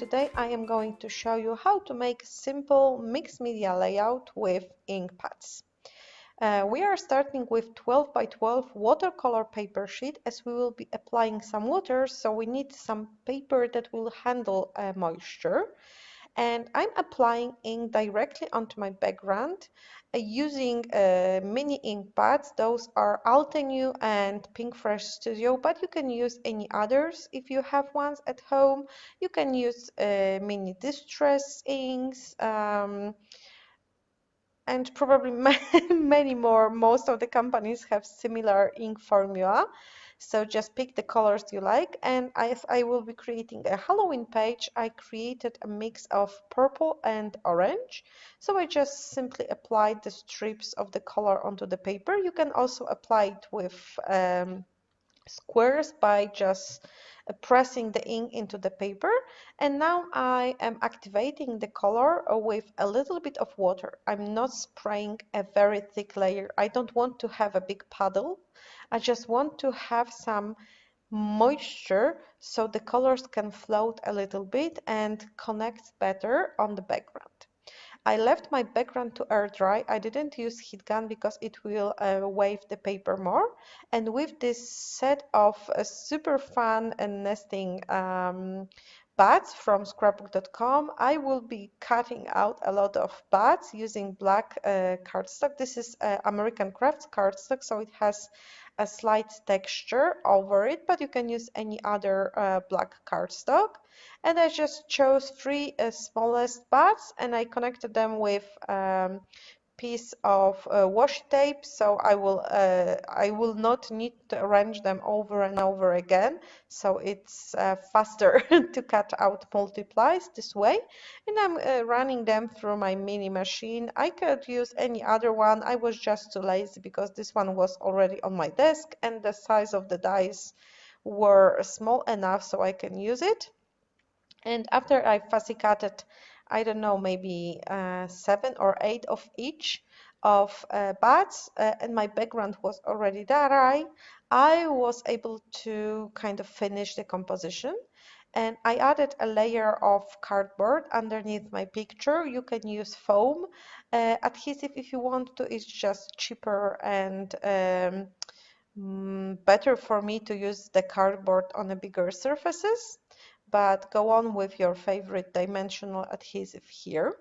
today I am going to show you how to make a simple mixed media layout with ink pads. We are starting with 12 by 12 watercolor paper sheet as we will be applying some water, so we need some paper that will handle moisture. And I'm applying ink directly onto my background using mini ink pads. Those are Altenew and Pink Fresh Studio, but you can use any others if you have ones at home. You can use mini distress inks and probably many more. Most of the companies have similar ink formula. So just pick the colors you like, and as I will be creating a Halloween page, I created a mix of purple and orange. So I just simply applied the strips of the color onto the paper. You can also apply it with squares by just pressing the ink into the paper. And now I am activating the color with a little bit of water. I'm not spraying a very thick layer. I don't want to have a big puddle. I just want to have some moisture so the colors can float a little bit and connect better on the background. I left my background to air dry. I didn't use heat gun because it will wave the paper more. And with this set of super fun and nesting bats from scrapbook.com, I will be cutting out a lot of bats using black cardstock. This is American Crafts cardstock, so it has a slight texture over it, but you can use any other black cardstock. And I just chose three smallest bats and I connected them with piece of washi tape, so I will not need to arrange them over and over again, so it's faster to cut out multiplies this way. And I'm running them through my mini machine. I could use any other one. I was just too lazy because this one was already on my desk and the size of the dies were small enough so I can use it. And after I fussy cutted, I don't know, maybe 7 or 8 of each of bats, and my background was already dry, I was able to kind of finish the composition. And I added a layer of cardboard underneath my picture. You can use foam adhesive if you want to. It's just cheaper and better for me to use the cardboard on the bigger surfaces, but go on with your favorite dimensional adhesive here.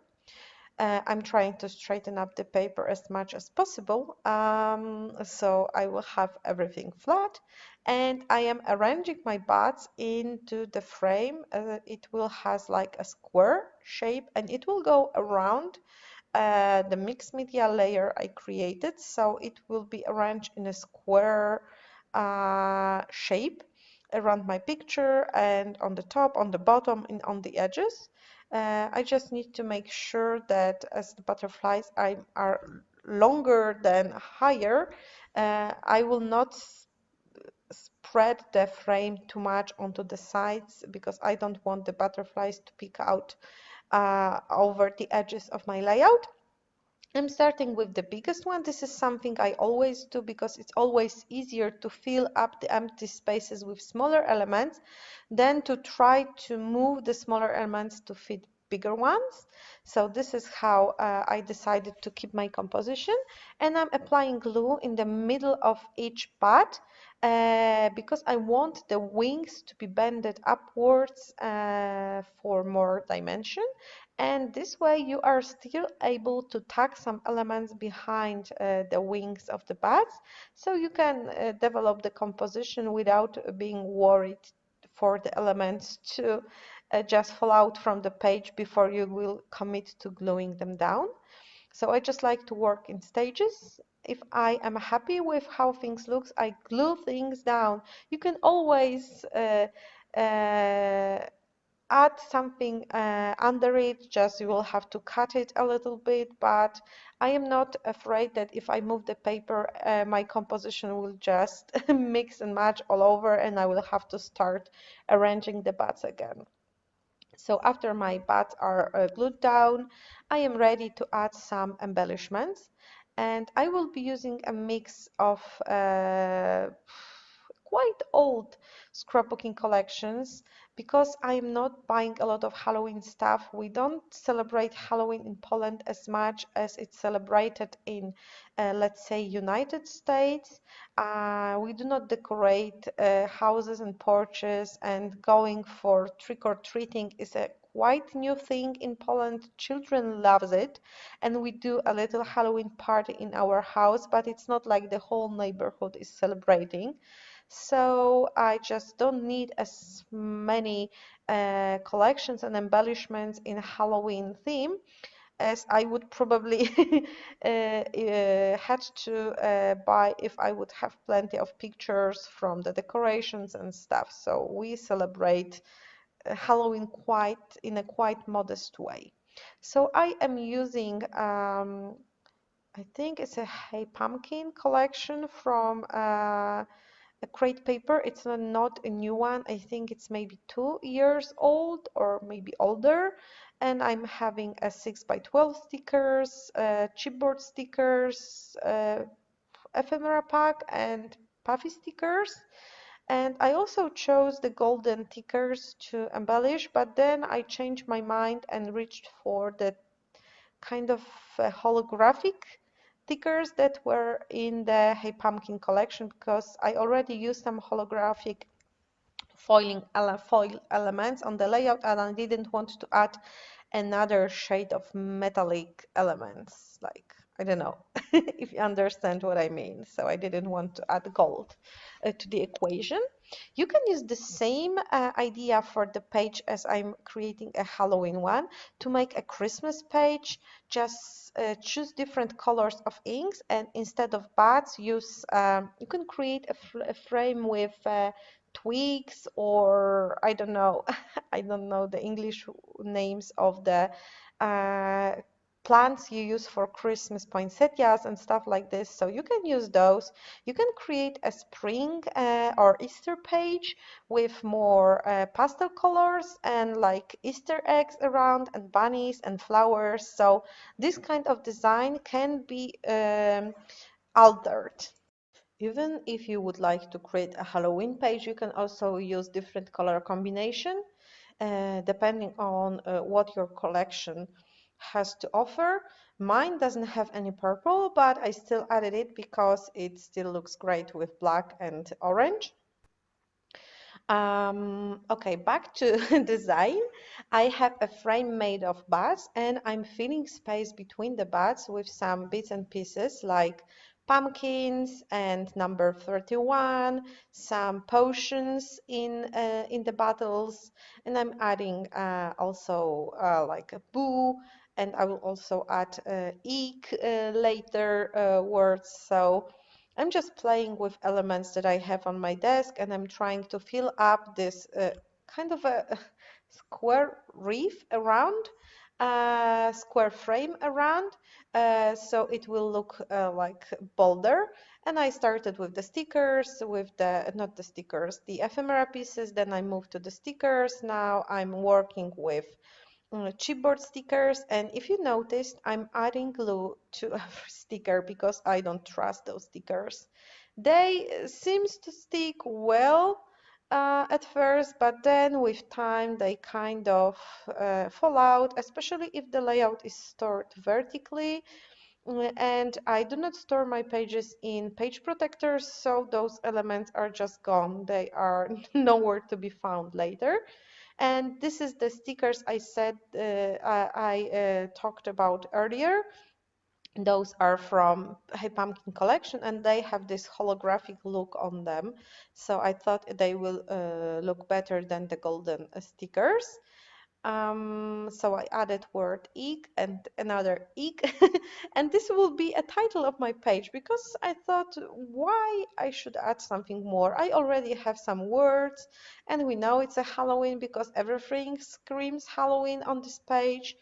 I'm trying to straighten up the paper as much as possible, so I will have everything flat, and I am arranging my bats into the frame. It will has like a square shape and it will go around the mixed media layer I created, so it will be arranged in a square shape around my picture and on the top, on the bottom, and on the edges. I just need to make sure that as the butterflies are longer than higher, I will not spread the frame too much onto the sides because I don't want the butterflies to peek out over the edges of my layout. I'm starting with the biggest one. This is something I always do because it's always easier to fill up the empty spaces with smaller elements than to try to move the smaller elements to fit bigger ones. So this is how I decided to keep my composition, and I'm applying glue in the middle of each bat because I want the wings to be bended upwards for more dimension, and this way you are still able to tuck some elements behind the wings of the bats, so you can develop the composition without being worried for the elements to just fall out from the page before you will commit to gluing them down. So I just like to work in stages. If I am happy with how things look, I glue things down. You can always add something under it, just you will have to cut it a little bit, but I am not afraid that if I move the paper, my composition will just mix and match all over and I will have to start arranging the bats again. So after my bats are glued down, I am ready to add some embellishments, and I will be using a mix of quite old scrapbooking collections because I'm not buying a lot of Halloween stuff. We don't celebrate Halloween in Poland as much as it's celebrated in, let's say, United States. We do not decorate houses and porches, and going for trick-or-treating is a quite new thing in Poland. Children loves it, and we do a little Halloween party in our house, but it's not like the whole neighborhood is celebrating. So I just don't need as many collections and embellishments in Halloween theme as I would probably had to buy if I would have plenty of pictures from the decorations and stuff. So we celebrate Halloween quite in a quite modest way. So I am using I think it's a Hey Pumpkin collection from a crate paper. It's not a new one. I think it's maybe 2 years old or maybe older. And I'm having a 6 by 12 stickers, chipboard stickers, ephemera pack, and puffy stickers. And I also chose the golden stickers to embellish, but then I changed my mind and reached for the kind of holographic stickers that were in the Hey Pumpkin collection because I already used some holographic foil elements on the layout and I didn't want to add another shade of metallic elements, like I don't know if you understand what I mean. So I didn't want to add gold to the equation. You can use the same idea for the page as I'm creating a Halloween one. To make a Christmas page, just choose different colors of inks, and instead of bats, use you can create a frame with twigs, or I don't know, I don't know the English names of the uh, plants you use for Christmas, poinsettias and stuff like this. So you can use those. You can create a spring or Easter page with more pastel colors and like Easter eggs around and bunnies and flowers. So this kind of design can be altered. Even if you would like to create a Halloween page, you can also use different color combination depending on what your collection has to offer. Mine doesn't have any purple, but I still added it because it still looks great with black and orange. Okay, back to design. I have a frame made of bats and I'm filling space between the bats with some bits and pieces like pumpkins and number 31, some potions in the bottles, and I'm adding also like a boo, and I will also add eek later words. So I'm just playing with elements that I have on my desk and I'm trying to fill up this kind of a square reef around, square frame around, so it will look like bolder. And I started with the stickers, with the, not the stickers, the ephemera pieces, then I moved to the stickers. Now I'm working with chipboard stickers, and if you noticed, I'm adding glue to every sticker because I don't trust those stickers. They seems to stick well at first, but then with time they kind of fall out, especially if the layout is stored vertically. And I do not store my pages in page protectors, so those elements are just gone. They are nowhere to be found later. And this is the stickers I said I talked about earlier. Those are from Hey Pumpkin collection and they have this holographic look on them. So I thought they will look better than the golden stickers. So I added word eek and another eek, and this will be a title of my page because I thought why I should add something more. I already have some words, and we know it's a Halloween because everything screams Halloween on this page.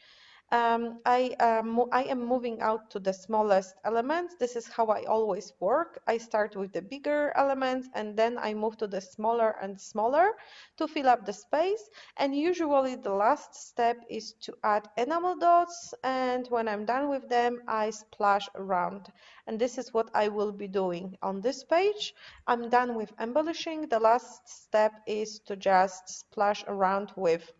I am moving out to the smallest elements. This is how I always work. I start with the bigger elements and then I move to the smaller and smaller to fill up the space. And usually the last step is to add enamel dots, and when I'm done with them, I splash around. And this is what I will be doing on this page. I'm done with embellishing. The last step is to just splash around with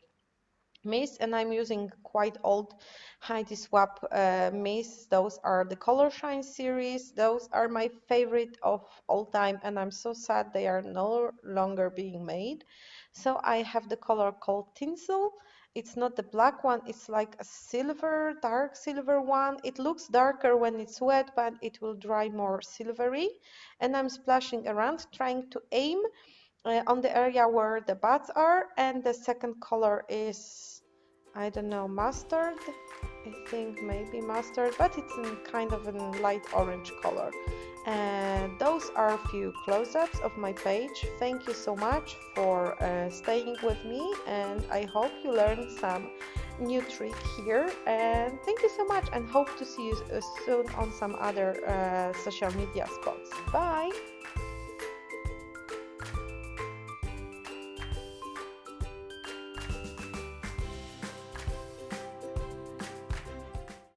mist, and I'm using quite old Heidi Swap mists. Those are the Color Shine series. Those are my favorite of all time, and I'm so sad they are no longer being made. So I have the color called Tinsel. It's not the black one, it's like a silver, dark silver one. It looks darker when it's wet, but it will dry more silvery. And I'm splashing around, trying to aim on the area where the buds are. And the second color is, I don't know, mustard. I think maybe mustard, but it's in kind of a light orange color. And those are a few close-ups of my page. Thank you so much for staying with me, and I hope you learned some new trick here. And thank you so much, and hope to see you soon on some other social media spots. Bye!